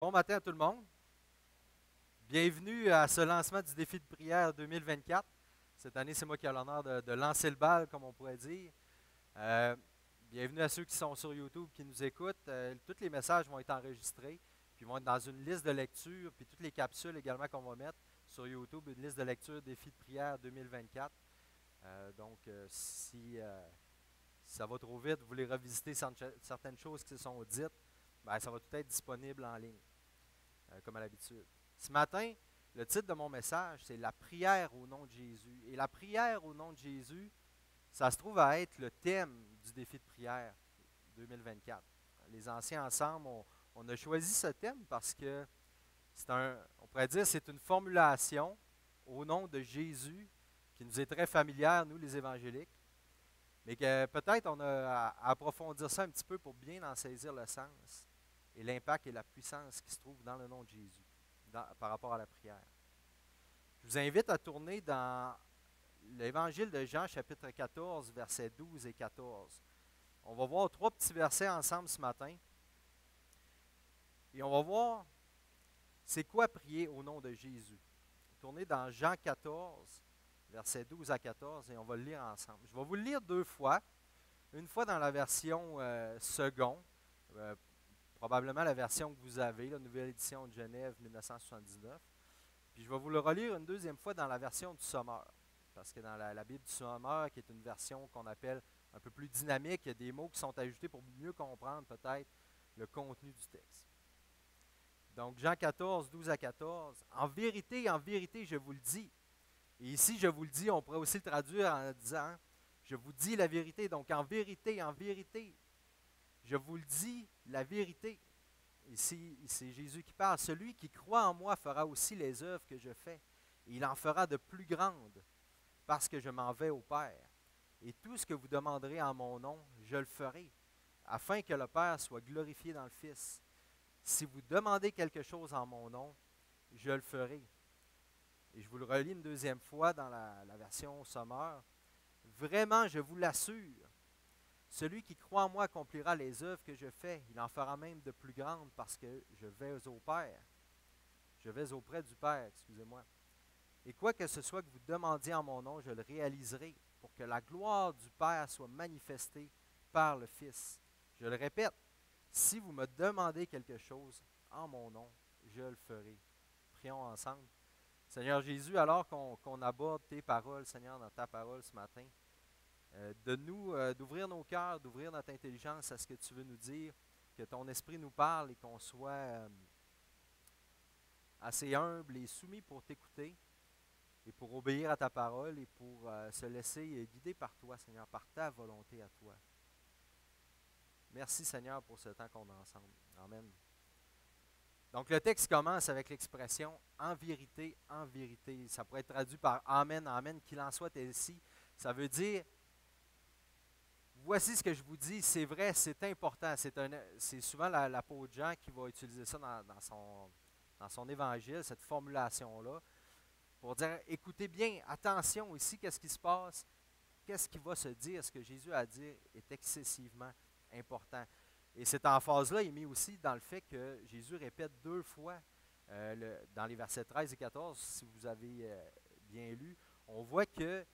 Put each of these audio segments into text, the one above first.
Bon matin à tout le monde. Bienvenue à ce lancement du défi de prière 2024. Cette année, c'est moi qui ai l'honneur de lancer le bal, comme on pourrait dire. Euh, Bienvenue à ceux qui sont sur YouTube, qui nous écoutent. Tous les messages vont être enregistrés, puis vont être dans une liste de lecture, puis toutes les capsules également qu'on va mettre sur YouTube, une liste de lecture défi de prière 2024. Si ça va trop vite, vous voulez revisiter certaines choses qui se sont dites, ben, ça va tout être disponible en ligne, comme à l'habitude. Ce matin, le titre de mon message, c'est La prière au nom de Jésus. Et la prière au nom de Jésus, ça se trouve à être le thème du défi de prière 2024. Les anciens ensemble, on a choisi ce thème parce que on pourrait dire, c'est une formulation au nom de Jésus qui nous est très familière, nous les évangéliques, mais que peut-être on a à approfondir ça un petit peu pour bien en saisir le sens et l'impact et la puissance qui se trouvent dans le nom de Jésus par rapport à la prière. Je vous invite à tourner dans l'Évangile de Jean, chapitre 14, versets 12 et 14. On va voir trois petits versets ensemble ce matin. Et on va voir c'est quoi prier au nom de Jésus. Tournez dans Jean 14, versets 12 à 14, et on va le lire ensemble. Je vais vous le lire deux fois. Une fois dans la version seconde, probablement la version que vous avez, la nouvelle édition de Genève 1979. Puis je vais vous le relire une deuxième fois dans la version du Sommeur. Parce que dans la Bible du Sommeur, qui est une version qu'on appelle un peu plus dynamique, il y a des mots qui sont ajoutés pour mieux comprendre peut-être le contenu du texte. Donc Jean 14, 12 à 14. En vérité, je vous le dis. Et ici, je vous le dis, on pourrait aussi le traduire en disant, je vous dis la vérité. Donc en vérité, je vous le dis la vérité. Ici, c'est Jésus qui parle. Celui qui croit en moi fera aussi les œuvres que je fais. Et il en fera de plus grandes, parce que je m'en vais au Père. Et tout ce que vous demanderez en mon nom, je le ferai, afin que le Père soit glorifié dans le Fils. Si vous demandez quelque chose en mon nom, je le ferai. Et je vous le relis une deuxième fois dans la version Sommeur. Vraiment, je vous l'assure, celui qui croit en moi accomplira les œuvres que je fais. Il en fera même de plus grandes parce que je vais au Père. Je vais auprès du Père, excusez-moi. Et quoi que ce soit que vous demandiez en mon nom, je le réaliserai pour que la gloire du Père soit manifestée par le Fils. Je le répète, si vous me demandez quelque chose en mon nom, je le ferai. Prions ensemble. Seigneur Jésus, alors qu'on aborde tes paroles, Seigneur, dans ta parole ce matin, d'ouvrir nos cœurs, d'ouvrir notre intelligence à ce que tu veux nous dire, que ton esprit nous parle et qu'on soit assez humble et soumis pour t'écouter et pour obéir à ta parole et pour se laisser guider par toi, Seigneur, par ta volonté à toi. Merci, Seigneur, pour ce temps qu'on a ensemble. Amen. Donc, le texte commence avec l'expression « en vérité, en vérité ». Ça pourrait être traduit par « Amen, Amen », qu'il en soit ainsi. Ça veut dire voici ce que je vous dis, c'est vrai, c'est important. C'est souvent l'apôtre Jean qui va utiliser ça dans son évangile, cette formulation-là, pour dire, écoutez bien, attention ici, qu'est-ce qui se passe, qu'est-ce qui va se dire, ce que Jésus a à dire est excessivement important. Et cette emphase-là est mise aussi dans le fait que Jésus répète deux fois, dans les versets 13 et 14, si vous avez bien lu, on voit qu'il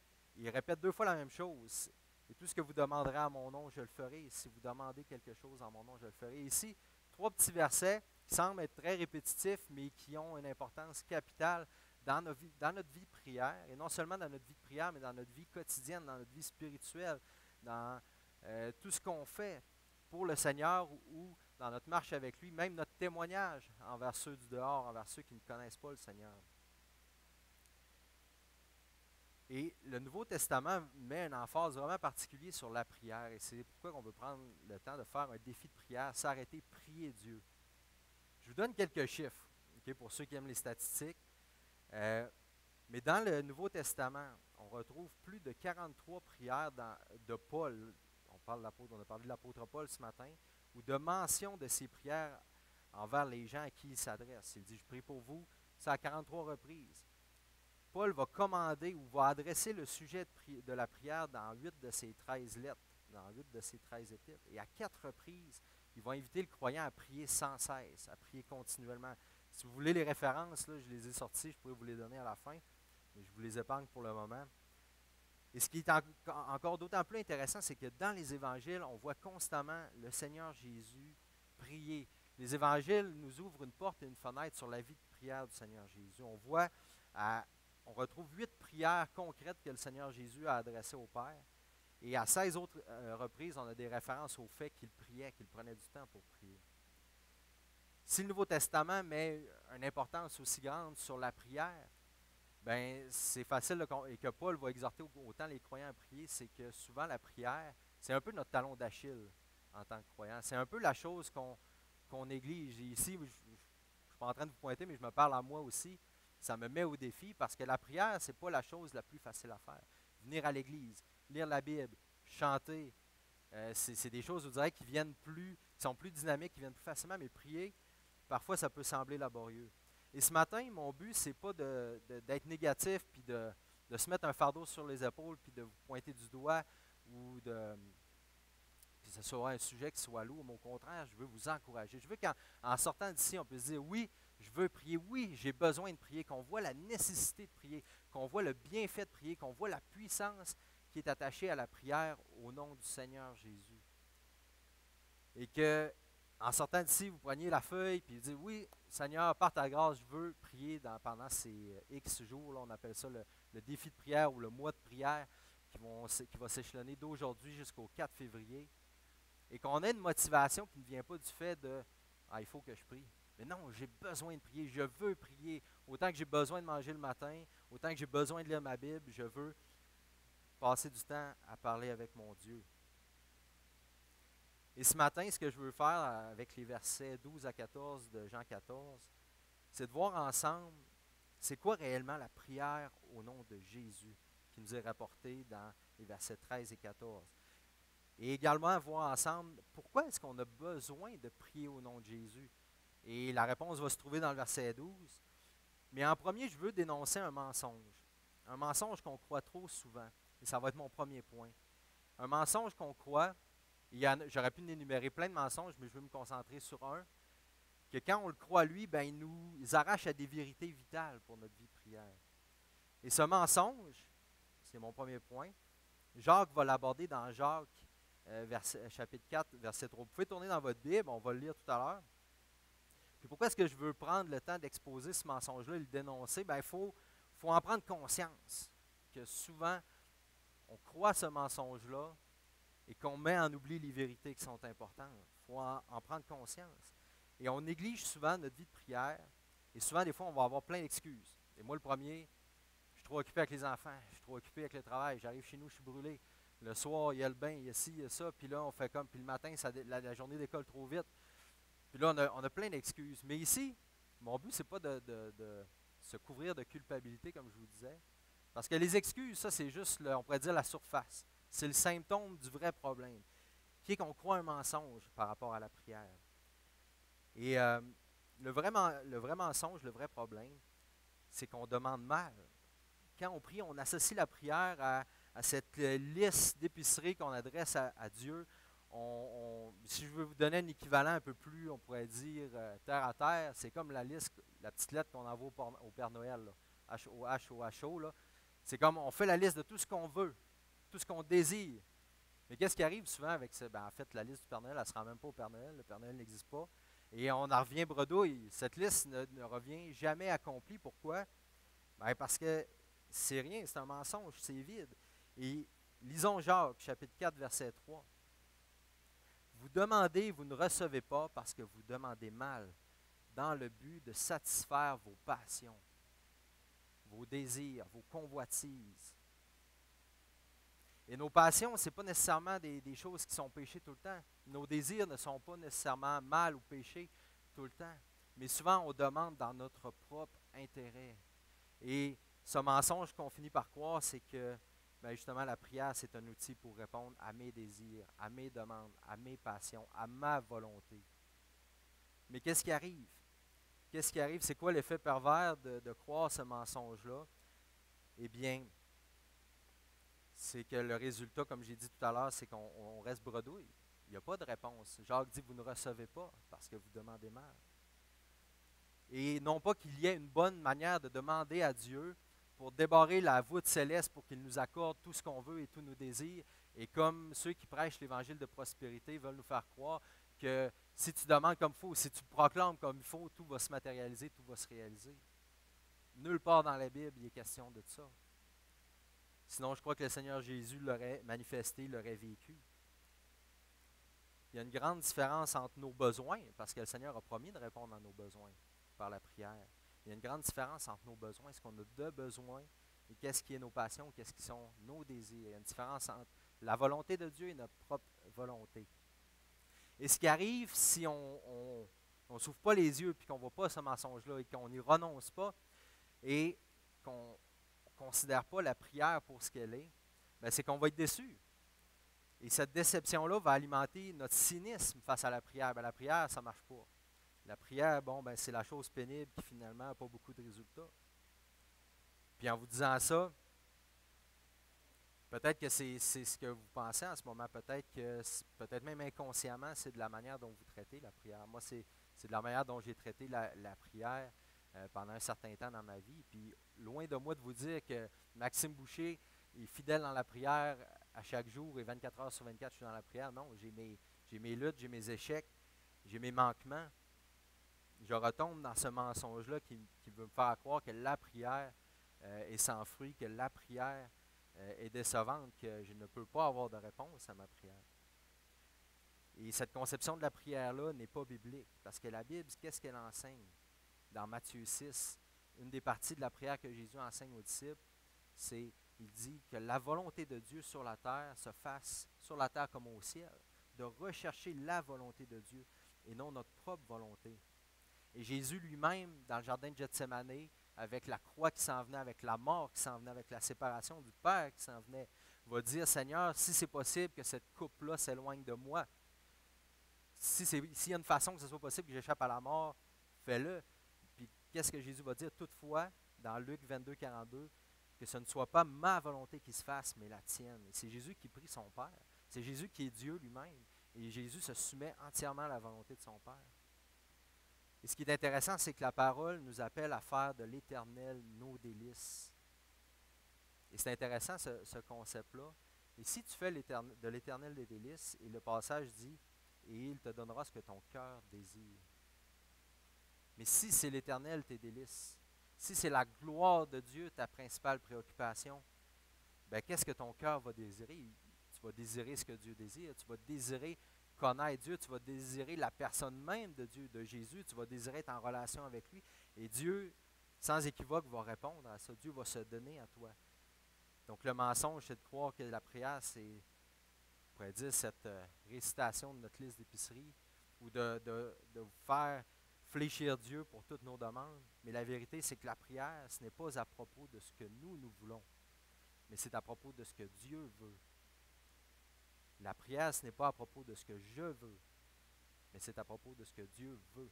répète deux fois la même chose. Et tout ce que vous demanderez en mon nom, je le ferai. Et si vous demandez quelque chose en mon nom, je le ferai. Et ici, trois petits versets qui semblent être très répétitifs, mais qui ont une importance capitale dans notre vie de prière. Et non seulement dans notre vie de prière, mais dans notre vie quotidienne, dans notre vie spirituelle, dans tout ce qu'on fait pour le Seigneur ou dans notre marche avec lui, même notre témoignage envers ceux du dehors, envers ceux qui ne connaissent pas le Seigneur. Et le Nouveau Testament met un emphase vraiment particulier sur la prière. Et c'est pourquoi on veut prendre le temps de faire un défi de prière, s'arrêter, prier Dieu. Je vous donne quelques chiffres, okay, pour ceux qui aiment les statistiques. Mais dans le Nouveau Testament, on retrouve plus de 43 prières de Paul. On a parlé de l'apôtre Paul ce matin, ou de mention de ses prières envers les gens à qui il s'adresse. Il dit, je prie pour vous, c'est à 43 reprises. Paul va commander ou va adresser le sujet de la prière dans 8 de ses 13 lettres, dans 8 de ses 13 épîtres. Et à 4 reprises, il va inviter le croyant à prier sans cesse, à prier continuellement. Si vous voulez les références, là, je les ai sorties, je pourrais vous les donner à la fin, mais je vous les épargne pour le moment. Et ce qui est encore d'autant plus intéressant, c'est que dans les évangiles, on voit constamment le Seigneur Jésus prier. Les évangiles nous ouvrent une porte et une fenêtre sur la vie de prière du Seigneur Jésus. On retrouve 8 prières concrètes que le Seigneur Jésus a adressées au Père. Et à 16 autres reprises, on a des références au fait qu'il priait, qu'il prenait du temps pour prier. Si le Nouveau Testament met une importance aussi grande sur la prière, ben c'est facile et que Paul va exhorter autant les croyants à prier, c'est que souvent la prière, c'est un peu notre talon d'Achille en tant que croyant. C'est un peu la chose qu'on néglige. Et ici, je ne suis pas en train de vous pointer, mais je me parle à moi aussi. Ça me met au défi parce que la prière, ce n'est pas la chose la plus facile à faire. Venir à l'église, lire la Bible, chanter, c'est des choses, je vous dirais, qui sont plus dynamiques, qui viennent plus facilement, mais prier, parfois, ça peut sembler laborieux. Et ce matin, mon but, c'est pas d'être négatif, puis de se mettre un fardeau sur les épaules, puis de vous pointer du doigt, ou que ce soit un sujet qui soit lourd, mais au contraire, je veux vous encourager. Je veux qu'en sortant d'ici, on puisse dire, oui, je veux prier, oui, j'ai besoin de prier, qu'on voit la nécessité de prier, qu'on voit le bienfait de prier, qu'on voit la puissance qui est attachée à la prière au nom du Seigneur Jésus. Et que, en sortant d'ici, vous preniez la feuille et vous dites, oui, Seigneur, par ta grâce, je veux prier pendant ces X jours, là, on appelle ça le défi de prière ou le mois de prière qui va s'échelonner d'aujourd'hui jusqu'au 4 février. Et qu'on ait une motivation qui ne vient pas du fait de « Ah, il faut que je prie ». Mais non, j'ai besoin de prier, je veux prier. Autant que j'ai besoin de manger le matin, autant que j'ai besoin de lire ma Bible, je veux passer du temps à parler avec mon Dieu. Et ce matin, ce que je veux faire avec les versets 12 à 14 de Jean 14, c'est de voir ensemble c'est quoi réellement la prière au nom de Jésus qui nous est rapportée dans les versets 13 et 14. Et également voir ensemble pourquoi est-ce qu'on a besoin de prier au nom de Jésus. Et la réponse va se trouver dans le verset 12. Mais en premier, je veux dénoncer un mensonge. Un mensonge qu'on croit trop souvent. Et ça va être mon premier point. Un mensonge qu'on croit, j'aurais pu énumérer plein de mensonges, mais je veux me concentrer sur un, que quand on le croit lui, ben, il nous arrache à des vérités vitales pour notre vie de prière. Et ce mensonge, c'est mon premier point, Jacques va l'aborder dans Jacques, chapitre 4, verset 3. Vous pouvez tourner dans votre Bible, on va le lire tout à l'heure. Puis pourquoi est-ce que je veux prendre le temps d'exposer ce mensonge-là et le dénoncer? Bien, il faut en prendre conscience que souvent, on croit ce mensonge-là et qu'on met en oubli les vérités qui sont importantes. Il faut en prendre conscience. Et on néglige souvent notre vie de prière. Et souvent, des fois, on va avoir plein d'excuses. Et moi, le premier, je suis trop occupé avec les enfants, je suis trop occupé avec le travail, j'arrive chez nous, je suis brûlé. Le soir, il y a le bain, il y a ci, il y a ça, puis là, on fait comme, puis le matin, la journée d'école trop vite. Puis là, on a plein d'excuses. Mais ici, mon but, ce n'est pas de se couvrir de culpabilité, comme je vous disais. Parce que les excuses, ça, c'est juste, on pourrait dire, la surface. C'est le symptôme du vrai problème, qui est qu'on croit un mensonge par rapport à la prière. Et le vrai mensonge, le vrai problème, c'est qu'on demande mal. Quand on prie, on associe la prière à cette liste d'épicerie qu'on adresse à Dieu. Si je veux vous donner un équivalent un peu plus, on pourrait dire terre à terre, c'est comme la petite lettre qu'on envoie au Père Noël, là, H-O-H-O-H-O. C'est comme on fait la liste de tout ce qu'on veut, tout ce qu'on désire. Mais qu'est-ce qui arrive souvent avec ça? Ben, en fait, la liste du Père Noël, elle ne se rend même pas au Père Noël. Le Père Noël n'existe pas. Et on en revient bredouille. Cette liste ne revient jamais accomplie. Pourquoi? Ben, parce que c'est rien, c'est un mensonge, c'est vide. Et lisons Jacques, chapitre 4, verset 3. Vous demandez, vous ne recevez pas parce que vous demandez mal, dans le but de satisfaire vos passions, vos désirs, vos convoitises. Et nos passions, ce n'est pas nécessairement des choses qui sont péchées tout le temps. Nos désirs ne sont pas nécessairement mal ou péchés tout le temps. Mais souvent, on demande dans notre propre intérêt. Et ce mensonge qu'on finit par croire, c'est que ben justement la prière, c'est un outil pour répondre à mes désirs, à mes demandes, à mes passions, à ma volonté. Mais qu'est-ce qui arrive? Qu'est-ce qui arrive? C'est quoi l'effet pervers de croire ce mensonge-là? Eh bien, c'est que le résultat, comme j'ai dit tout à l'heure, c'est qu'on reste bredouille. Il n'y a pas de réponse. Jacques dit, vous ne recevez pas parce que vous demandez mal. Et non pas qu'il y ait une bonne manière de demander à Dieu pour débarrer la voûte céleste pour qu'il nous accorde tout ce qu'on veut et tous nos désirs. Et comme ceux qui prêchent l'évangile de prospérité veulent nous faire croire que si tu demandes comme il faut, si tu proclames comme il faut, tout va se matérialiser, tout va se réaliser. Nulle part dans la Bible, il est question de ça. Sinon, je crois que le Seigneur Jésus l'aurait manifesté, l'aurait vécu. Il y a une grande différence entre nos besoins, parce que le Seigneur a promis de répondre à nos besoins par la prière. Il y a une grande différence entre nos besoins, ce qu'on a de besoins, et qu'est-ce qui est nos passions, qu'est-ce qui sont nos désirs. Il y a une différence entre la volonté de Dieu et notre propre volonté. Et ce qui arrive si on ne s'ouvre pas les yeux et qu'on ne voit pas ce mensonge-là et qu'on n'y renonce pas et qu'on ne considère pas la prière pour ce qu'elle est, bien, c'est qu'on va être déçu. Et cette déception-là va alimenter notre cynisme face à la prière. Bien, la prière, ça ne marche pas. La prière, bon, ben, c'est la chose pénible qui finalement n'a pas beaucoup de résultats. Puis en vous disant ça, peut-être que c'est ce que vous pensez en ce moment, peut-être même inconsciemment, c'est de la manière dont vous traitez la prière. Moi, c'est de la manière dont j'ai traité la prière pendant un certain temps dans ma vie. Puis loin de moi de vous dire que Maxime Boucher est fidèle dans la prière à chaque jour et 24 heures sur 24, je suis dans la prière. Non, j'ai mes luttes, j'ai mes échecs, j'ai mes manquements. Je retombe dans ce mensonge-là qui veut me faire croire que la prière est sans fruit, que la prière est décevante, que je ne peux pas avoir de réponse à ma prière. Et cette conception de la prière-là n'est pas biblique, parce que la Bible, qu'est-ce qu'elle enseigne? Dans Matthieu 6, une des parties de la prière que Jésus enseigne aux disciples, c'est, il dit que la volonté de Dieu sur la terre se fasse sur la terre comme au ciel, de rechercher la volonté de Dieu et non notre propre volonté. Et Jésus lui-même, dans le jardin de Gethsémanée, avec la croix qui s'en venait, avec la mort qui s'en venait, avec la séparation du Père qui s'en venait, va dire, Seigneur, si c'est possible que cette coupe-là s'éloigne de moi, s'il y a une façon que ce soit possible que j'échappe à la mort, fais-le. Puis qu'est-ce que Jésus va dire? Toutefois, dans Luc 22, 42, que ce ne soit pas ma volonté qui se fasse, mais la tienne. Et c'est Jésus qui prie son Père. C'est Jésus qui est Dieu lui-même. Et Jésus se soumet entièrement à la volonté de son Père. Et ce qui est intéressant, c'est que la parole nous appelle à faire de l'Éternel nos délices. Et c'est intéressant ce concept-là. Et si tu fais de l'Éternel des délices, et le passage dit, et il te donnera ce que ton cœur désire. Mais si c'est l'Éternel tes délices, si c'est la gloire de Dieu ta principale préoccupation, ben qu'est-ce que ton cœur va désirer? Tu vas désirer ce que Dieu désire, tu vas désirer connaître Dieu, tu vas désirer la personne même de Dieu, de Jésus, tu vas désirer être en relation avec lui. Et Dieu, sans équivoque, va répondre à ça. Dieu va se donner à toi. Donc le mensonge, c'est de croire que la prière, c'est, on pourrait dire, cette récitation de notre liste d'épicerie ou de faire fléchir Dieu pour toutes nos demandes. Mais la vérité, c'est que la prière, ce n'est pas à propos de ce que nous voulons, mais c'est à propos de ce que Dieu veut. La prière, ce n'est pas à propos de ce que je veux, mais c'est à propos de ce que Dieu veut.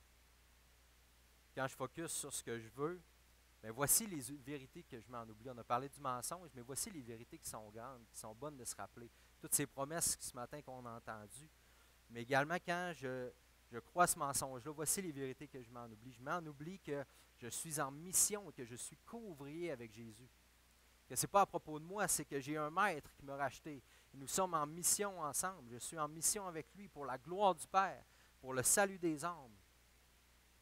Quand je focus sur ce que je veux, bien voici les vérités que je m'en oublie. On a parlé du mensonge, mais voici les vérités qui sont grandes, qui sont bonnes de se rappeler. Toutes ces promesses ce matin qu'on a entendues. Mais également, quand je crois ce mensonge-là, voici les vérités que je m'en oublie. Je m'en oublie que je suis en mission et que je suis co-ouvrier avec Jésus. Que ce n'est pas à propos de moi, c'est que j'ai un maître qui m'a racheté. Et nous sommes en mission ensemble. Je suis en mission avec lui pour la gloire du Père, pour le salut des âmes.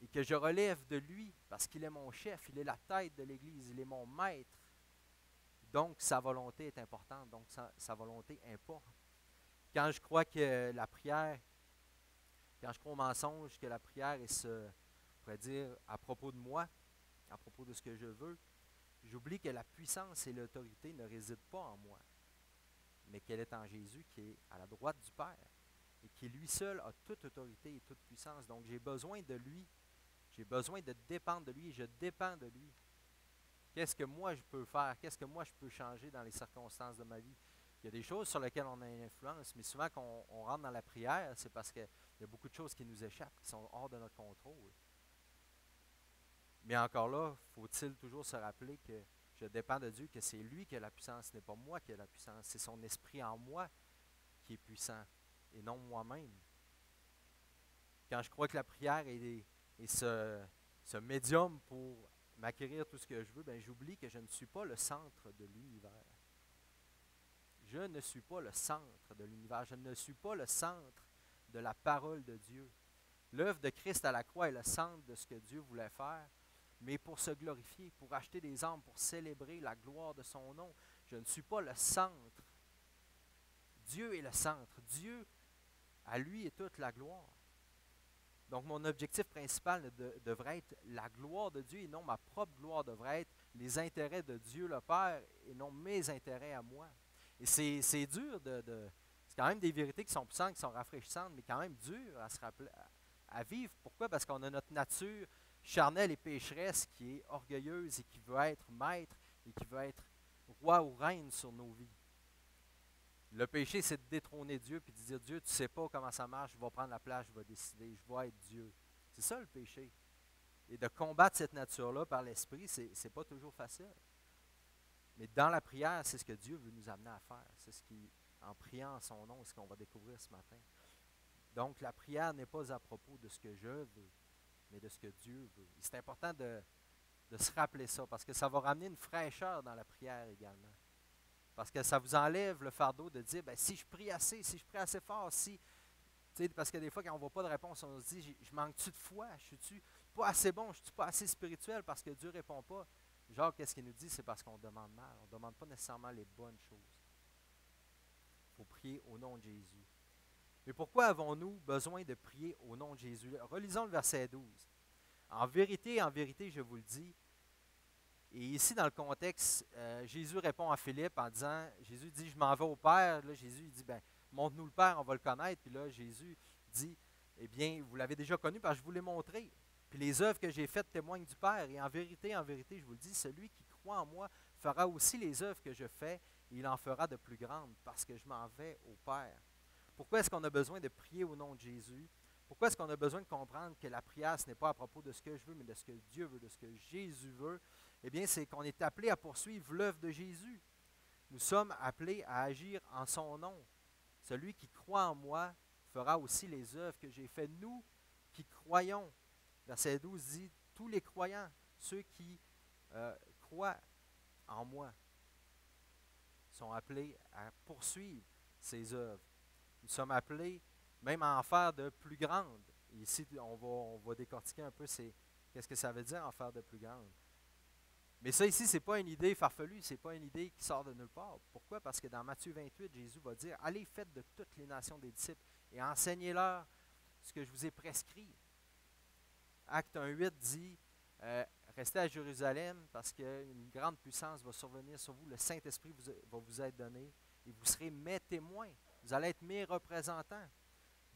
Et que je relève de lui parce qu'il est mon chef, il est la tête de l'Église, il est mon maître. Donc, sa volonté est importante, donc sa volonté importe. Quand je crois que la prière, quand je crois au mensonge, que la prière est on pourrait dire, à propos de moi, à propos de ce que je veux, j'oublie que la puissance et l'autorité ne résident pas en moi, mais qu'elle est en Jésus qui est à la droite du Père et qui lui seul a toute autorité et toute puissance. Donc j'ai besoin de lui, j'ai besoin de dépendre de lui et je dépends de lui. Qu'est-ce que moi je peux faire? Qu'est-ce que moi je peux changer dans les circonstances de ma vie? Il y a des choses sur lesquelles on a une influence, mais souvent quand on rentre dans la prière, c'est parce qu'il y a beaucoup de choses qui nous échappent, qui sont hors de notre contrôle. Mais encore là, faut-il toujours se rappeler que je dépends de Dieu, que c'est lui qui a la puissance, ce n'est pas moi qui ai la puissance, c'est son esprit en moi qui est puissant. et non moi-même. Quand je crois que la prière est ce médium pour m'acquérir tout ce que je veux, ben j'oublie que je ne suis pas le centre de l'univers. Je ne suis pas le centre de l'univers. Je ne suis pas le centre de la parole de Dieu. L'œuvre de Christ à la croix est le centre de ce que Dieu voulait faire, mais pour se glorifier, pour acheter des âmes, pour célébrer la gloire de son nom. Je ne suis pas le centre. Dieu est le centre. Dieu, à lui est toute la gloire. Donc, mon objectif principal devrait être la gloire de Dieu et non ma propre gloire, devrait être les intérêts de Dieu le Père et non mes intérêts à moi. Et c'est dur c'est quand même des vérités qui sont puissantes, qui sont rafraîchissantes, mais quand même dur à se rappeler, à vivre. Pourquoi? Parce qu'on a notre nature charnelle et pécheresse qui est orgueilleuse et qui veut être maître et qui veut être roi ou reine sur nos vies. Le péché, c'est de détrôner Dieu puis de dire, Dieu, tu ne sais pas comment ça marche, je vais prendre la place, je vais décider, je vais être Dieu. C'est ça le péché. Et de combattre cette nature-là par l'esprit, ce n'est pas toujours facile. Mais dans la prière, c'est ce que Dieu veut nous amener à faire. C'est ce qui, en priant en son nom, ce qu'on va découvrir ce matin. Donc, la prière n'est pas à propos de ce que je veux, mais de ce que Dieu veut. Et c'est important de se rappeler ça, parce que ça va ramener une fraîcheur dans la prière également. Parce que ça vous enlève le fardeau de dire, ben, si je prie assez, si je prie assez fort, parce que des fois, quand on ne voit pas de réponse, on se dit, je manque-tu de foi? Je suis-tu pas assez bon? Je suis-tu pas assez spirituel parce que Dieu ne répond pas? Jacques, qu'est-ce qu'il nous dit? C'est parce qu'on demande mal. On ne demande pas nécessairement les bonnes choses. Il faut prier au nom de Jésus. Mais pourquoi avons-nous besoin de prier au nom de Jésus? Relisons le verset 12. En vérité, je vous le dis, et ici, dans le contexte, Jésus répond à Philippe en disant, Jésus dit, je m'en vais au Père. Là, Jésus dit, ben, montre-nous le Père, on va le connaître. Puis là, Jésus dit, eh bien, vous l'avez déjà connu parce que je vous l'ai montré. Puis les œuvres que j'ai faites témoignent du Père. Et en vérité, je vous le dis, celui qui croit en moi fera aussi les œuvres que je fais, et il en fera de plus grandes, parce que je m'en vais au Père. Pourquoi est-ce qu'on a besoin de prier au nom de Jésus? Pourquoi est-ce qu'on a besoin de comprendre que la prière, ce n'est pas à propos de ce que je veux, mais de ce que Dieu veut, de ce que Jésus veut? Eh bien, c'est qu'on est appelé à poursuivre l'œuvre de Jésus. Nous sommes appelés à agir en son nom. Celui qui croit en moi fera aussi les œuvres que j'ai faites. Nous qui croyons, verset 12 dit, tous les croyants, ceux qui croient en moi, sont appelés à poursuivre ces œuvres. Nous sommes appelés même à en faire de plus grandes. Et ici, on va décortiquer un peu qu'est-ce que ça veut dire en faire de plus grandes. Mais ça ici, ce n'est pas une idée farfelue, ce n'est pas une idée qui sort de nulle part. Pourquoi? Parce que dans Matthieu 28, Jésus va dire, « Allez, faites de toutes les nations des disciples et enseignez-leur ce que je vous ai prescrit. » Acte 1,8 dit, restez à Jérusalem parce qu'une grande puissance va survenir sur vous. Le Saint-Esprit va vous être donné et vous serez mes témoins. Vous allez être mes représentants.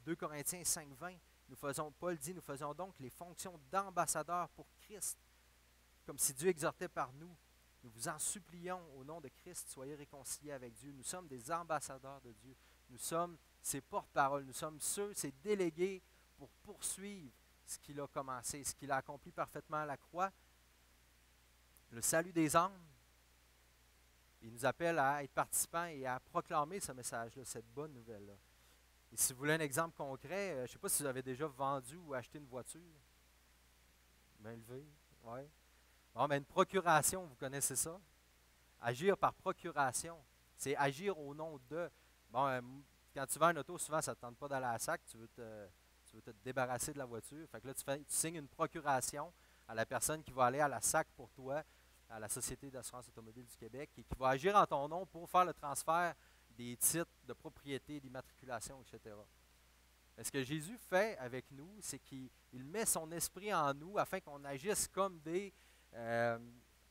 2 Corinthiens 5,20, Paul dit, nous faisons donc les fonctions d'ambassadeurs pour Christ. Comme si Dieu exhortait par nous. Nous vous en supplions au nom de Christ, soyez réconciliés avec Dieu. Nous sommes des ambassadeurs de Dieu. Nous sommes ses porte-paroles. Nous sommes ses délégués pour poursuivre ce qu'il a commencé, ce qu'il a accompli parfaitement à la croix. Le salut des âmes. Il nous appelle à être participants et à proclamer ce message-là, cette bonne nouvelle-là. Et si vous voulez un exemple concret, je ne sais pas si vous avez déjà vendu ou acheté une voiture. Main levée, oui. Bon, mais une procuration, vous connaissez ça? Agir par procuration, c'est agir au nom de. Bon, quand tu vends une auto, souvent, ça ne te tente pas d'aller à la SAC, tu veux te débarrasser de la voiture. Fait que là, tu signes une procuration à la personne qui va aller à la SAC pour toi, à la Société d'assurance automobile du Québec, et qui va agir en ton nom pour faire le transfert des titres de propriété, d'immatriculation, etc. Mais ce que Jésus fait avec nous, c'est qu'il met son esprit en nous afin qu'on agisse comme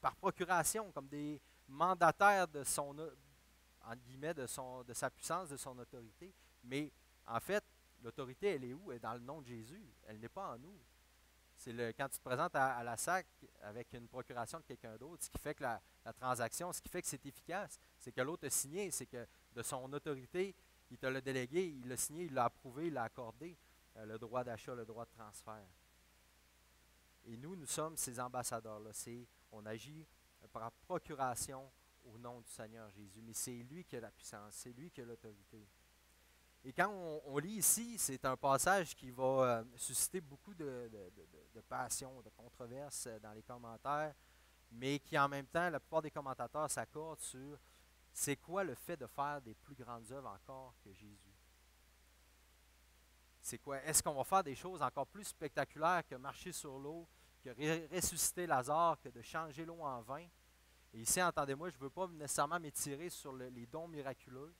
par procuration, comme des mandataires de son, entre guillemets, de sa puissance, de son autorité. Mais en fait, l'autorité, elle est où? Elle est dans le nom de Jésus. Elle n'est pas en nous. C'est quand tu te présentes à la SAC avec une procuration de quelqu'un d'autre, ce qui fait que la transaction, ce qui fait que c'est efficace, c'est que l'autre a signé, c'est que de son autorité, il te l'a délégué, il l'a signé, il l'a approuvé, il l'a accordé, le droit d'achat, le droit de transfert. Et nous sommes ces ambassadeurs-là. On agit par procuration au nom du Seigneur Jésus. Mais c'est lui qui a la puissance, c'est lui qui a l'autorité. Et quand on lit ici, c'est un passage qui va susciter beaucoup de passion, de controverses dans les commentaires, mais qui en même temps, la plupart des commentateurs s'accordent sur c'est quoi le fait de faire des plus grandes œuvres encore que Jésus. C'est quoi? Est-ce qu'on va faire des choses encore plus spectaculaires que marcher sur l'eau, que ressusciter Lazare, que de changer l'eau en vin? Et ici, entendez-moi, je ne veux pas nécessairement m'étirer sur les dons miraculeux,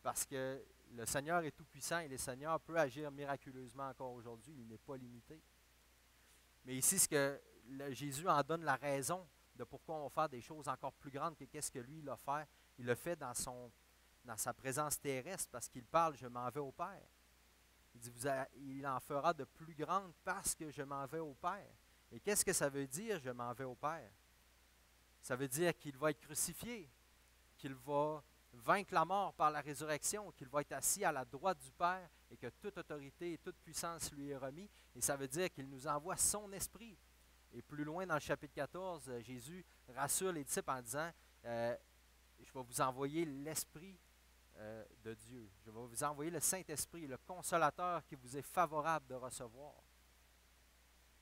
parce que le Seigneur est tout-puissant et le Seigneur peut agir miraculeusement encore aujourd'hui. Il n'est pas limité. Mais ici, Jésus en donne la raison de pourquoi on va faire des choses encore plus grandes que qu'est-ce que lui, il a fait. Il le fait dans sa présence terrestre parce qu'il parle « Je m'en vais au Père ». Il dit « Il en fera de plus grandes parce que je m'en vais au Père ». Et qu'est-ce que ça veut dire « Je m'en vais au Père » ? Ça veut dire qu'il va être crucifié, qu'il va vaincre la mort par la résurrection, qu'il va être assis à la droite du Père et que toute autorité et toute puissance lui est remise. Et ça veut dire qu'il nous envoie son esprit. Et plus loin dans le chapitre 14, Jésus rassure les disciples en disant je vais vous envoyer l'Esprit de Dieu. Je vais vous envoyer le Saint-Esprit, le consolateur qui vous est favorable de recevoir.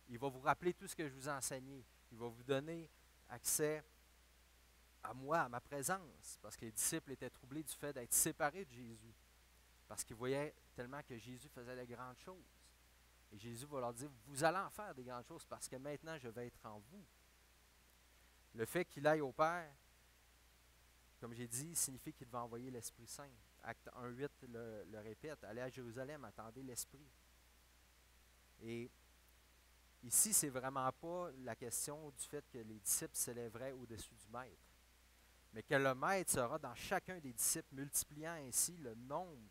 Il va vous rappeler tout ce que je vous ai enseigné. Il va vous donner accès à moi, à ma présence, parce que les disciples étaient troublés du fait d'être séparés de Jésus, parce qu'ils voyaient tellement que Jésus faisait de grandes choses. Et Jésus va leur dire, vous allez en faire des grandes choses, parce que maintenant je vais être en vous. Le fait qu'il aille au Père, comme j'ai dit, signifie qu'il va envoyer l'Esprit Saint. Acte 1.8 le répète, allez à Jérusalem, attendez l'Esprit. Et ici, c'est vraiment pas la question du fait que les disciples s'élèveraient au-dessus du Maître, mais que le Maître sera dans chacun des disciples, multipliant ainsi le nombre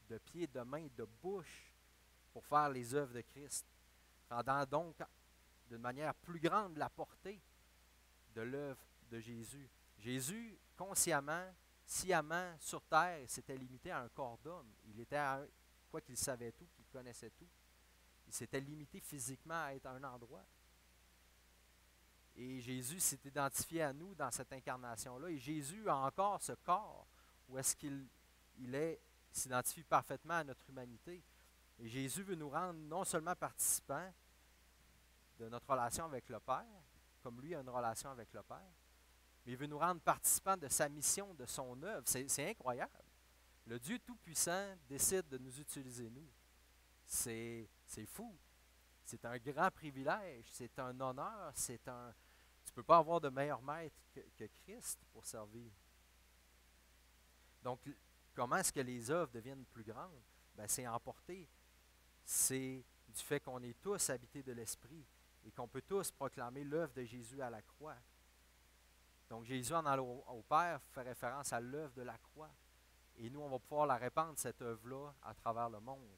de pieds, de mains, de bouches pour faire les œuvres de Christ, rendant donc d'une manière plus grande la portée de l'œuvre de Jésus. Jésus, consciemment, sciemment, sur terre, s'était limité à un corps d'homme. Il était quoi qu'il savait tout, qu'il connaissait tout. Il s'était limité physiquement à être à un endroit. Et Jésus s'est identifié à nous dans cette incarnation-là. Et Jésus a encore ce corps où est-ce qu'il s'identifie parfaitement à notre humanité. Et Jésus veut nous rendre non seulement participants de notre relation avec le Père, comme lui a une relation avec le Père, mais il veut nous rendre participants de sa mission, de son œuvre. C'est incroyable. Le Dieu Tout-Puissant décide de nous utiliser, nous. C'est fou. C'est un grand privilège, c'est un honneur, tu ne peux pas avoir de meilleur maître que Christ pour servir. Donc, comment est-ce que les œuvres deviennent plus grandes? Ben, c'est emporté. C'est du fait qu'on est tous habités de l'Esprit et qu'on peut tous proclamer l'œuvre de Jésus à la croix. Donc, Jésus, en allant au Père, fait référence à l'œuvre de la croix. Et nous, on va pouvoir la répandre, cette œuvre-là, à travers le monde.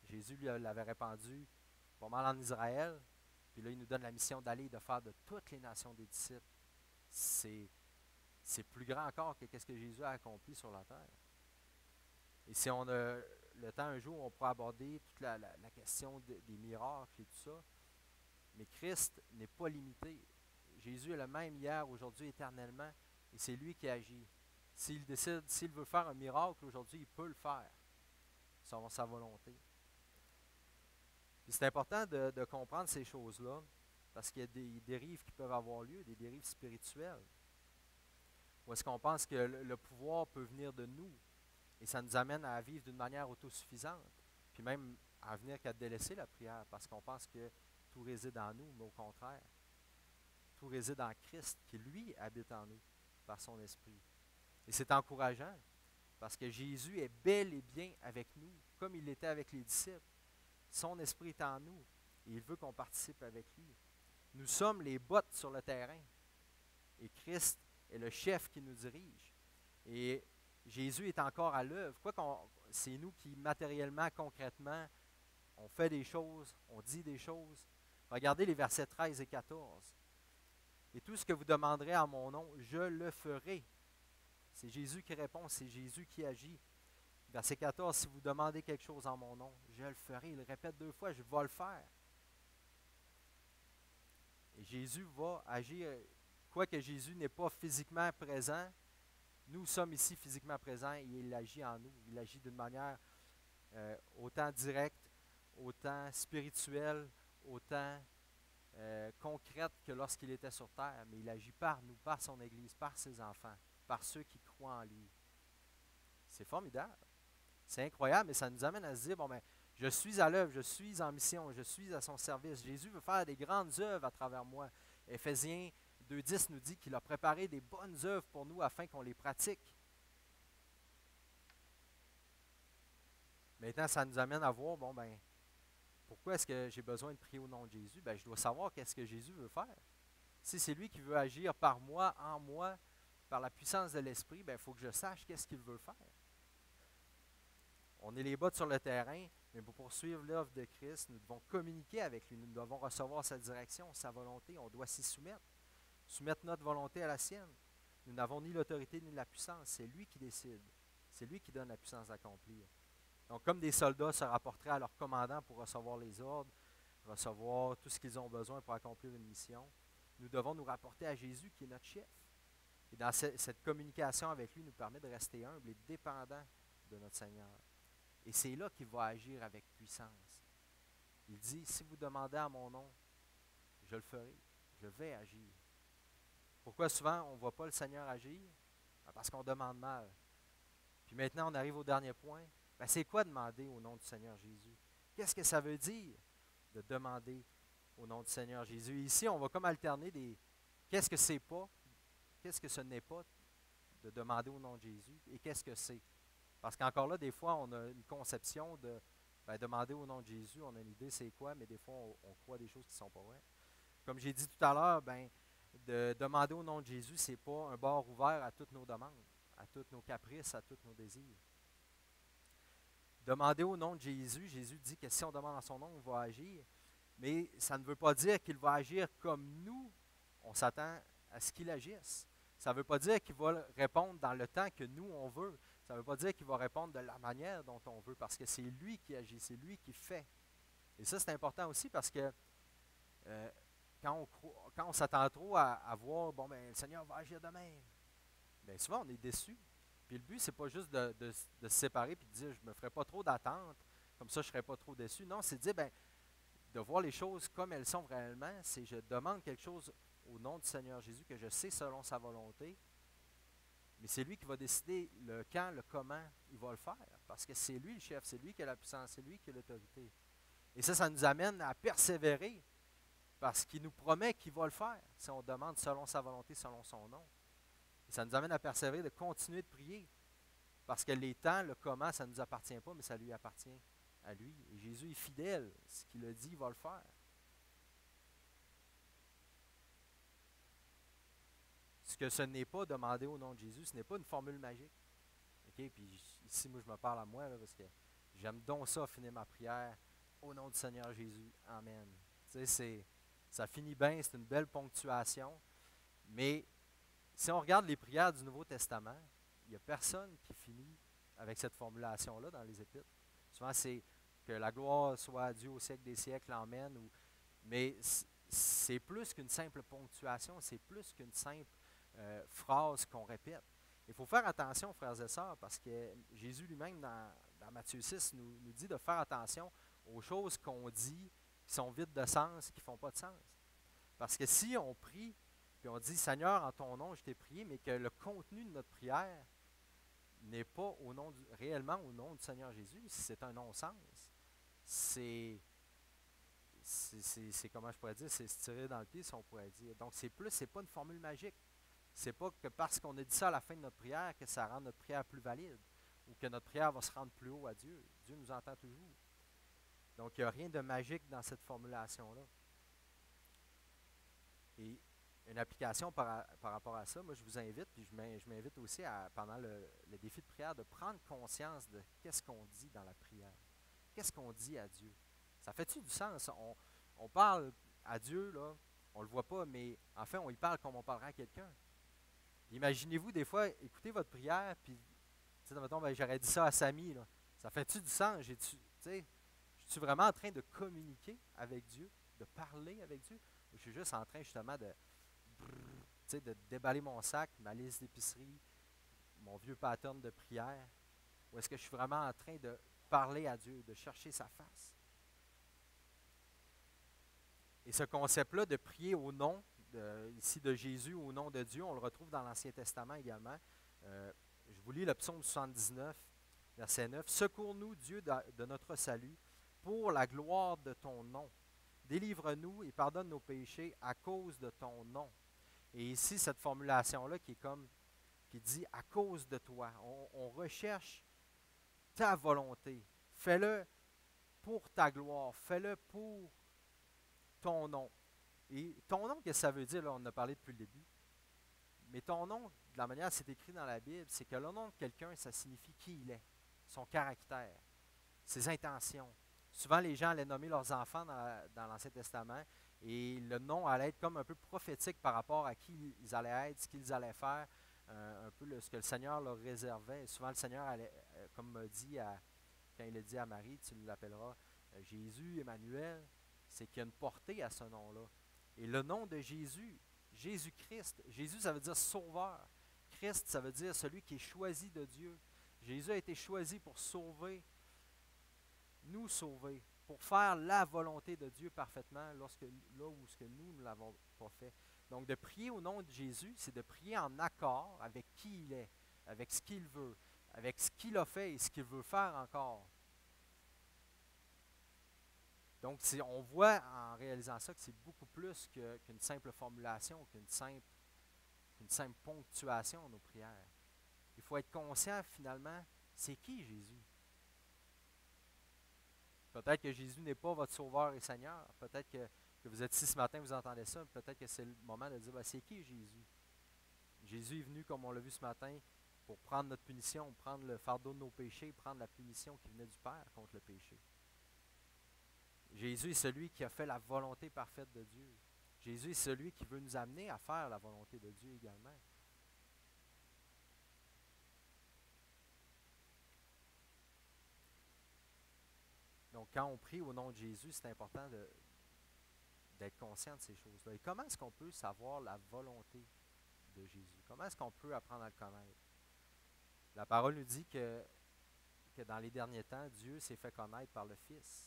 Jésus, lui, l'avait répandue pas mal en Israël, puis là, il nous donne la mission d'aller et de faire de toutes les nations des disciples. C'est plus grand encore que ce que Jésus a accompli sur la terre. Et si on a le temps un jour, on pourra aborder toute la question des miracles et tout ça. Mais Christ n'est pas limité. Jésus est le même hier, aujourd'hui, éternellement, et c'est lui qui agit. S'il décide, s'il veut faire un miracle aujourd'hui, il peut le faire, selon sa volonté. Puis c'est important de comprendre ces choses-là, parce qu'il y a des dérives qui peuvent avoir lieu, des dérives spirituelles. Où est-ce qu'on pense que le pouvoir peut venir de nous, et ça nous amène à vivre d'une manière autosuffisante, puis même à venir qu'à délaisser la prière, parce qu'on pense que tout réside en nous, mais au contraire, tout réside en Christ, qui lui habite en nous, par son esprit. Et c'est encourageant, parce que Jésus est bel et bien avec nous, comme il l'était avec les disciples. Son esprit est en nous, et il veut qu'on participe avec lui. Nous sommes les bottes sur le terrain, et Christ est le chef qui nous dirige. Et Jésus est encore à l'œuvre. C'est nous qui, matériellement, concrètement, on fait des choses, on dit des choses. Regardez les versets 13 et 14. Et tout ce que vous demanderez en mon nom, je le ferai. C'est Jésus qui répond, c'est Jésus qui agit. Verset 14, si vous demandez quelque chose en mon nom, je le ferai. Il répète 2 fois, je vais le faire. Et Jésus va agir. Quoique Jésus n'est pas physiquement présent, Nous sommes ici physiquement présents et il agit en nous. Il agit d'une manière autant directe, autant spirituelle, autant concrète que lorsqu'il était sur terre. Mais il agit par nous, par son Église, par ses enfants, par ceux qui croient en lui. C'est formidable. C'est incroyable, mais ça nous amène à se dire, bon ben, je suis à l'œuvre, je suis en mission, je suis à son service. Jésus veut faire des grandes œuvres à travers moi. Éphésiens 2,10 nous dit qu'il a préparé des bonnes œuvres pour nous afin qu'on les pratique. Maintenant, ça nous amène à voir, bon ben, pourquoi est-ce que j'ai besoin de prier au nom de Jésus? Ben, je dois savoir qu'est-ce que Jésus veut faire. Si c'est lui qui veut agir par moi, en moi, par la puissance de l'Esprit, ben, il faut que je sache qu'est-ce qu'il veut faire. On est les bottes sur le terrain, mais pour poursuivre l'œuvre de Christ, nous devons communiquer avec lui, nous devons recevoir sa direction, sa volonté, on doit s'y soumettre notre volonté à la sienne. Nous n'avons ni l'autorité ni la puissance, c'est lui qui décide, c'est lui qui donne la puissance d'accomplir. Donc, comme des soldats se rapporteraient à leur commandant pour recevoir les ordres, recevoir tout ce qu'ils ont besoin pour accomplir une mission, nous devons nous rapporter à Jésus qui est notre chef. Et dans cette communication avec lui nous permet de rester humbles et dépendants de notre Seigneur. Et c'est là qu'il va agir avec puissance. Il dit, si vous demandez à mon nom, je le ferai, je vais agir. Pourquoi souvent on ne voit pas le Seigneur agir? Parce qu'on demande mal. Puis maintenant on arrive au dernier point. Ben, c'est quoi demander au nom du Seigneur Jésus? Qu'est-ce que ça veut dire de demander au nom du Seigneur Jésus? Et ici on va comme alterner des qu'est-ce que c'est pas, qu'est-ce que ce n'est pas de demander au nom de Jésus et qu'est-ce que c'est. Parce qu'encore là, des fois, on a une conception de demander au nom de Jésus, on a une idée c'est quoi, mais des fois, on croit des choses qui ne sont pas vraies. Comme j'ai dit tout à l'heure, de demander au nom de Jésus, ce n'est pas un bord ouvert à toutes nos demandes, à tous nos caprices, à tous nos désirs. Demander au nom de Jésus, Jésus dit que si on demande en son nom, il va agir, mais ça ne veut pas dire qu'il va agir comme nous, on s'attend à ce qu'il agisse. Ça ne veut pas dire qu'il va répondre dans le temps que nous, on veut. Ça ne veut pas dire qu'il va répondre de la manière dont on veut, parce que c'est lui qui agit, c'est lui qui fait. Et ça, c'est important aussi parce que quand on s'attend trop à voir, bon, ben, le Seigneur va agir de même, bien souvent, on est déçu. Puis le but, ce n'est pas juste de se séparer et de dire, je ne me ferai pas trop d'attente, comme ça, je ne serai pas trop déçu. Non, c'est de dire, ben, de voir les choses comme elles sont réellement, c'est je demande quelque chose au nom du Seigneur Jésus que je sais selon sa volonté, mais c'est lui qui va décider le quand, le comment il va le faire, parce que c'est lui le chef, c'est lui qui a la puissance, c'est lui qui a l'autorité. Et ça nous amène à persévérer, parce qu'il nous promet qu'il va le faire, si on demande selon sa volonté, selon son nom. Et ça nous amène à persévérer, de continuer de prier, parce que les temps, le comment, ça ne nous appartient pas, mais ça lui appartient à lui. Et Jésus est fidèle, ce qu'il a dit, il va le faire. Ce que ce n'est pas demander au nom de Jésus, ce n'est pas une formule magique. Okay? Puis ici, moi, je me parle à moi, là, parce que j'aime donc ça, finir ma prière au nom du Seigneur Jésus. Amen. Tu sais, ça finit bien, c'est une belle ponctuation, mais si on regarde les prières du Nouveau Testament, il n'y a personne qui finit avec cette formulation-là dans les Épîtres. Souvent, c'est que la gloire soit à Dieu au siècle des siècles, amen. Mais c'est plus qu'une simple ponctuation, c'est plus qu'une simple phrase qu'on répète. Il faut faire attention, frères et sœurs, parce que Jésus lui-même, dans Matthieu 6, nous dit de faire attention aux choses qu'on dit qui sont vides de sens, qui ne font pas de sens. Parce que si on prie, puis on dit, Seigneur, en ton nom, je t'ai prié, mais que le contenu de notre prière n'est pas réellement au nom du Seigneur Jésus, c'est un non-sens. C'est comment je pourrais dire, c'est se tirer dans le pied, si on pourrait dire. Donc, c'est pas une formule magique. C'est pas que parce qu'on a dit ça à la fin de notre prière que ça rend notre prière plus valide ou que notre prière va se rendre plus haut à Dieu. Dieu nous entend toujours. Donc, il n'y a rien de magique dans cette formulation-là. Et une application par rapport à ça, moi je vous invite, puis je m'invite aussi pendant le défi de prière, de prendre conscience de qu'est-ce qu'on dit dans la prière. Qu'est-ce qu'on dit à Dieu? Ça fait-tu du sens? On parle à Dieu, là, on ne le voit pas, mais en fait, on y parle comme on parlerait à quelqu'un. Imaginez-vous des fois, écoutez votre prière, puis, tu sais, mettons, j'aurais dit ça à Samy, là. Ça fait-tu du sens? Je suis vraiment en train de communiquer avec Dieu, de parler avec Dieu? Ou je suis juste en train, justement, de déballer mon sac, ma liste d'épicerie, mon vieux pattern de prière, ou est-ce que je suis vraiment en train de parler à Dieu, de chercher sa face? Et ce concept-là de prier au nom, ici de Jésus, au nom de Dieu, on le retrouve dans l'Ancien Testament également. Je vous lis le psaume 79, verset 9. « Secours-nous, Dieu, de notre salut, pour la gloire de ton nom. Délivre-nous et pardonne nos péchés à cause de ton nom. » Et ici, cette formulation-là qui dit « à cause de toi ». On recherche ta volonté. Fais-le pour ta gloire. Fais-le pour ton nom. Et ton nom, qu'est-ce que ça veut dire? Là, on en a parlé depuis le début. Mais ton nom, de la manière dont c'est écrit dans la Bible, c'est que le nom de quelqu'un, ça signifie qui il est, son caractère, ses intentions. Souvent, les gens allaient nommer leurs enfants dans l'Ancien Testament et le nom allait être comme un peu prophétique par rapport à qui ils allaient être, ce qu'ils allaient faire, un peu ce que le Seigneur leur réservait. Et souvent, le Seigneur allait, comme dit quand il a dit à Marie, tu l'appelleras Jésus, Emmanuel, c'est qu'il y a une portée à ce nom-là. Et le nom de Jésus, Jésus-Christ, Jésus, ça veut dire sauveur. Christ, ça veut dire celui qui est choisi de Dieu. Jésus a été choisi pour sauver, nous sauver, pour faire la volonté de Dieu parfaitement là où ce que nous ne l'avons pas fait. Donc, de prier au nom de Jésus, c'est de prier en accord avec qui il est, avec ce qu'il veut, avec ce qu'il a fait et ce qu'il veut faire encore. Donc, on voit en réalisant ça que c'est beaucoup plus qu'une simple formulation, qu'une simple ponctuation de nos prières. Il faut être conscient, finalement, c'est qui Jésus? Peut-être que Jésus n'est pas votre sauveur et Seigneur. Peut-être que vous êtes ici ce matin, vous entendez ça. Peut-être que c'est le moment de dire, c'est qui Jésus? Jésus est venu, comme on l'a vu ce matin, pour prendre notre punition, prendre le fardeau de nos péchés, prendre la punition qui venait du Père contre le péché. Jésus est celui qui a fait la volonté parfaite de Dieu. Jésus est celui qui veut nous amener à faire la volonté de Dieu également. Donc, quand on prie au nom de Jésus, c'est important d'être conscient de ces choses-là. Et comment est-ce qu'on peut savoir la volonté de Jésus? Comment est-ce qu'on peut apprendre à le connaître? La parole nous dit que dans les derniers temps, Dieu s'est fait connaître par le Fils.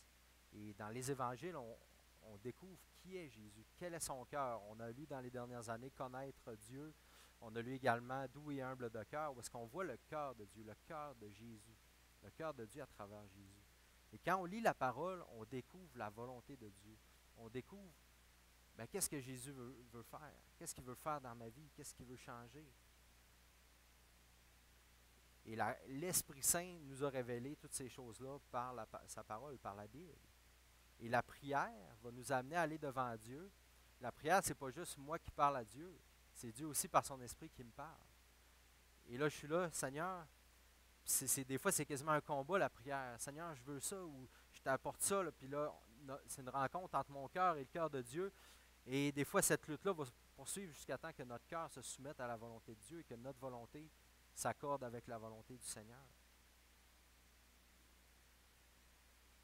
Et dans les évangiles, on découvre qui est Jésus, quel est son cœur. On a lu dans les dernières années connaître Dieu. On a lu également doux et humble de cœur, où est-ce qu'on voit le cœur de Dieu, le cœur de Jésus, le cœur de Dieu à travers Jésus. Et quand on lit la parole, on découvre la volonté de Dieu. On découvre qu'est-ce que Jésus veut faire, qu'est-ce qu'il veut faire dans ma vie, qu'est-ce qu'il veut changer. Et l'Esprit Saint nous a révélé toutes ces choses-là par sa parole, par la Bible. Et la prière va nous amener à aller devant Dieu. La prière, ce n'est pas juste moi qui parle à Dieu, c'est Dieu aussi par son esprit qui me parle. Et là, je suis là, Seigneur, des fois c'est quasiment un combat la prière. Seigneur, je veux ça ou je t'apporte ça, là, puis là, c'est une rencontre entre mon cœur et le cœur de Dieu. Et des fois, cette lutte-là va se poursuivre jusqu'à temps que notre cœur se soumette à la volonté de Dieu et que notre volonté s'accorde avec la volonté du Seigneur.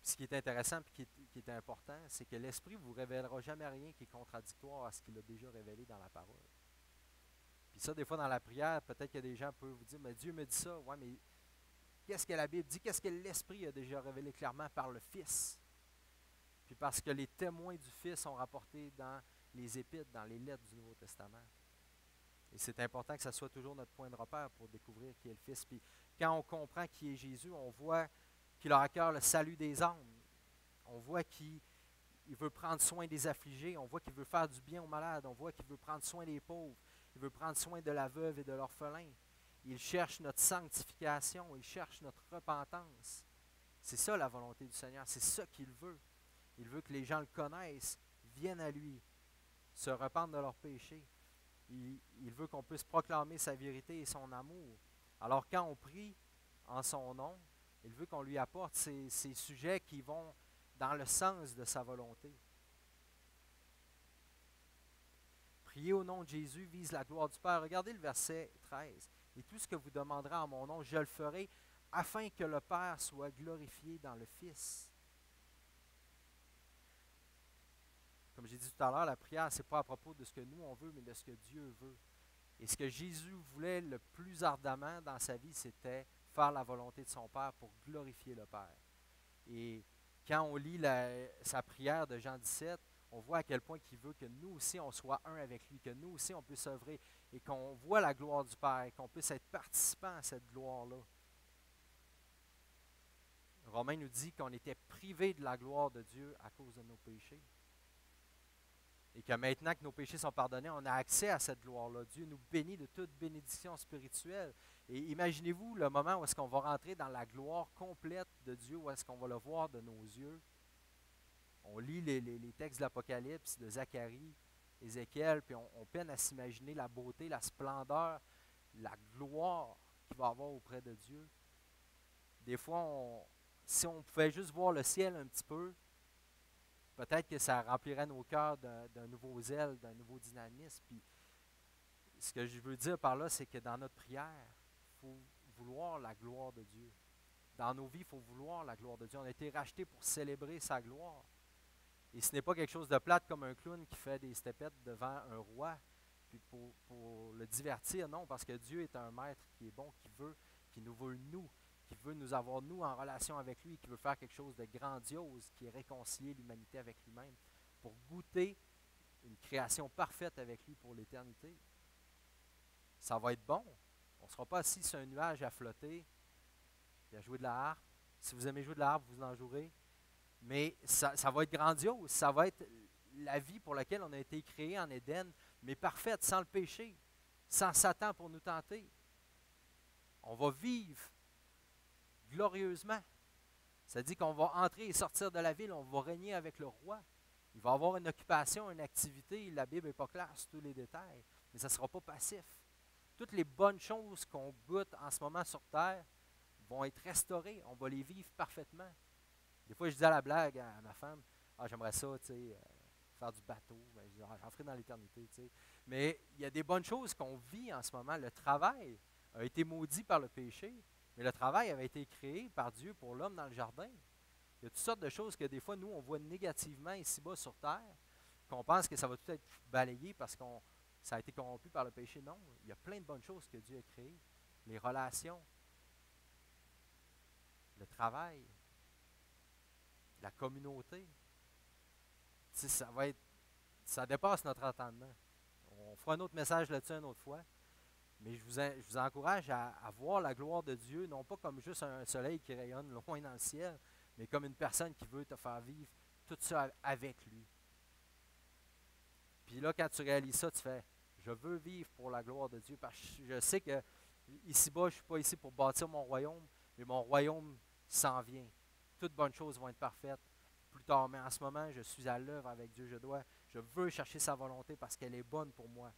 Ce qui est intéressant et qui est important, c'est que l'Esprit ne vous révélera jamais rien qui est contradictoire à ce qu'il a déjà révélé dans la parole. Puis ça, des fois, dans la prière, peut-être que des gens peuvent vous dire, mais Dieu me dit ça. Ouais, mais qu'est-ce que la Bible dit? Qu'est-ce que l'Esprit a déjà révélé clairement par le Fils? Puis parce que les témoins du Fils sont rapportés dans les Épîtres, dans les lettres du Nouveau Testament. Et c'est important que ça soit toujours notre point de repère pour découvrir qui est le Fils. Puis quand on comprend qui est Jésus, on voit qu'il a à cœur le salut des âmes. On voit qu'il veut prendre soin des affligés. On voit qu'il veut faire du bien aux malades. On voit qu'il veut prendre soin des pauvres. Il veut prendre soin de la veuve et de l'orphelin. Il cherche notre sanctification. Il cherche notre repentance. C'est ça la volonté du Seigneur. C'est ça qu'il veut. Il veut que les gens le connaissent, viennent à lui, se repentent de leurs péchés. Il veut qu'on puisse proclamer sa vérité et son amour. Alors quand on prie en son nom, il veut qu'on lui apporte ces sujets qui vont dans le sens de sa volonté. Prier au nom de Jésus vise la gloire du Père. Regardez le verset 13. « Et tout ce que vous demanderez en mon nom, je le ferai, afin que le Père soit glorifié dans le Fils. » Comme j'ai dit tout à l'heure, la prière, ce n'est pas à propos de ce que nous on veut, mais de ce que Dieu veut. Et ce que Jésus voulait le plus ardemment dans sa vie, c'était faire la volonté de son Père pour glorifier le Père. Et quand on lit sa prière de Jean 17, on voit à quel point il veut que nous aussi, on soit un avec lui, que nous aussi, on puisse œuvrer et qu'on voit la gloire du Père et qu'on puisse être participant à cette gloire-là. Romain nous dit qu'on était privé de la gloire de Dieu à cause de nos péchés. Et que maintenant que nos péchés sont pardonnés, on a accès à cette gloire-là. Dieu nous bénit de toute bénédiction spirituelle. Et imaginez-vous le moment où est-ce qu'on va rentrer dans la gloire complète de Dieu, où est-ce qu'on va le voir de nos yeux. On lit les textes de l'Apocalypse, de Zacharie, Ézéchiel, puis on peine à s'imaginer la beauté, la splendeur, la gloire qu'il va avoir auprès de Dieu. Des fois, si on pouvait juste voir le ciel un petit peu, peut-être que ça remplirait nos cœurs d'un nouveau zèle, d'un nouveau dynamisme. Puis, ce que je veux dire par là, c'est que dans notre prière, il faut vouloir la gloire de Dieu. Dans nos vies, il faut vouloir la gloire de Dieu. On a été rachetés pour célébrer sa gloire. Et ce n'est pas quelque chose de plate comme un clown qui fait des stepettes devant un roi, puis pour le divertir. Non, parce que Dieu est un maître qui est bon, qui nous veut nous, qui veut nous avoir nous en relation avec lui, qui veut faire quelque chose de grandiose, qui est réconcilier l'humanité avec lui-même, pour goûter une création parfaite avec lui pour l'éternité. Ça va être bon. On ne sera pas assis sur un nuage à flotter et à jouer de la harpe. Si vous aimez jouer de la harpe, vous en jouerez. Mais ça va être grandiose. Ça va être la vie pour laquelle on a été créé en Éden, mais parfaite, sans le péché, sans Satan pour nous tenter. On va vivre glorieusement. Ça dit qu'on va entrer et sortir de la ville, on va régner avec le roi. Il va avoir une occupation, une activité. La Bible n'est pas claire sur tous les détails, mais ça ne sera pas passif. Toutes les bonnes choses qu'on goûte en ce moment sur terre vont être restaurées. On va les vivre parfaitement. Des fois, je dis à la blague à ma femme, j'aimerais ça, faire du bateau. Ben, je dis, j'en ferai dans l'éternité, Mais il y a des bonnes choses qu'on vit en ce moment. Le travail a été maudit par le péché, mais le travail avait été créé par Dieu pour l'homme dans le jardin. Il y a toutes sortes de choses que des fois, nous, on voit négativement ici-bas sur terre, qu'on pense que ça va tout être balayé parce que ça a été corrompu par le péché. Non, il y a plein de bonnes choses que Dieu a créées. Les relations, le travail, la communauté. Ça dépasse notre entendement. On fera un autre message là-dessus une autre fois. Mais je vous encourage à voir la gloire de Dieu, non pas comme juste un soleil qui rayonne loin dans le ciel, mais comme une personne qui veut te faire vivre tout ça avec lui. Puis là, quand tu réalises ça, tu fais, je veux vivre pour la gloire de Dieu, parce que je sais que ici-bas, je ne suis pas ici pour bâtir mon royaume, mais mon royaume s'en vient. Toutes bonnes choses vont être parfaites plus tard, mais en ce moment, je suis à l'œuvre avec Dieu. Je veux chercher sa volonté parce qu'elle est bonne pour moi.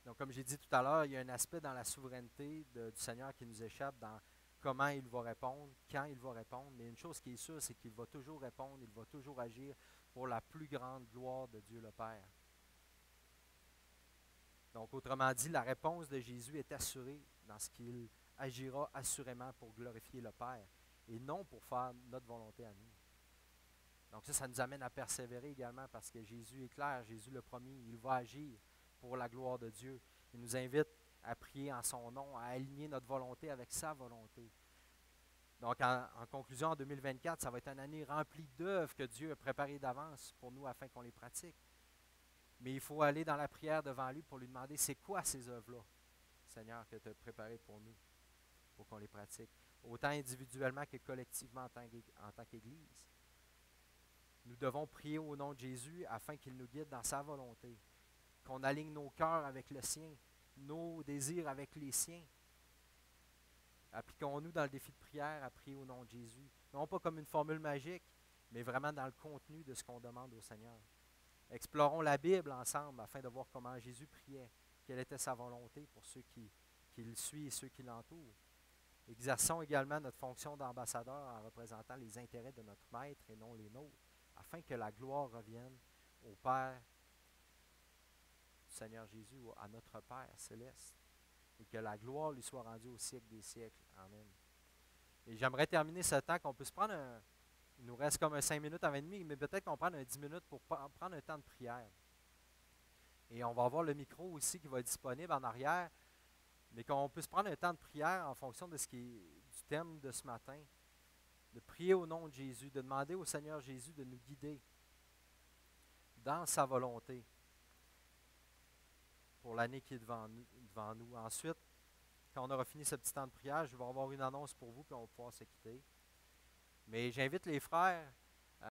Donc, comme j'ai dit tout à l'heure, il y a un aspect dans la souveraineté du Seigneur qui nous échappe dans comment il va répondre, quand il va répondre. Mais une chose qui est sûre, c'est qu'il va toujours répondre, il va toujours agir pour la plus grande gloire de Dieu le Père. Donc, autrement dit, la réponse de Jésus est assurée dans ce qu'il agira assurément pour glorifier le Père et non pour faire notre volonté à nous. Donc ça nous amène à persévérer également parce que Jésus est clair, Jésus le promis, il va agir pour la gloire de Dieu. Il nous invite à prier en son nom, à aligner notre volonté avec sa volonté. Donc en conclusion, en 2024, ça va être une année remplie d'œuvres que Dieu a préparées d'avance pour nous afin qu'on les pratique. Mais il faut aller dans la prière devant lui pour lui demander, c'est quoi ces œuvres-là, Seigneur, que tu as préparées pour nous, pour qu'on les pratique, autant individuellement que collectivement en tant qu'Église. Nous devons prier au nom de Jésus afin qu'il nous guide dans sa volonté, qu'on aligne nos cœurs avec le sien, nos désirs avec les siens. Appliquons-nous dans le défi de prière à prier au nom de Jésus, non pas comme une formule magique, mais vraiment dans le contenu de ce qu'on demande au Seigneur. Explorons la Bible ensemble afin de voir comment Jésus priait, quelle était sa volonté pour ceux qui le suivent et ceux qui l'entourent. Exerçons également notre fonction d'ambassadeur en représentant les intérêts de notre Maître et non les nôtres, afin que la gloire revienne au Père du Seigneur Jésus, à notre Père céleste, et que la gloire lui soit rendue au siècle des siècles. Amen. Et j'aimerais terminer ce temps qu'on puisse prendre Il nous reste comme un 5 minutes à 20 minutes, mais peut-être qu'on prend un 10 minutes pour prendre un temps de prière. Et on va avoir le micro aussi qui va être disponible en arrière, mais qu'on puisse prendre un temps de prière en fonction de ce qui est du thème de ce matin, de prier au nom de Jésus, de demander au Seigneur Jésus de nous guider dans sa volonté pour l'année qui est devant nous. Ensuite, quand on aura fini ce petit temps de prière, je vais avoir une annonce pour vous, puis on va pouvoir se quitter. Mais j'invite les frères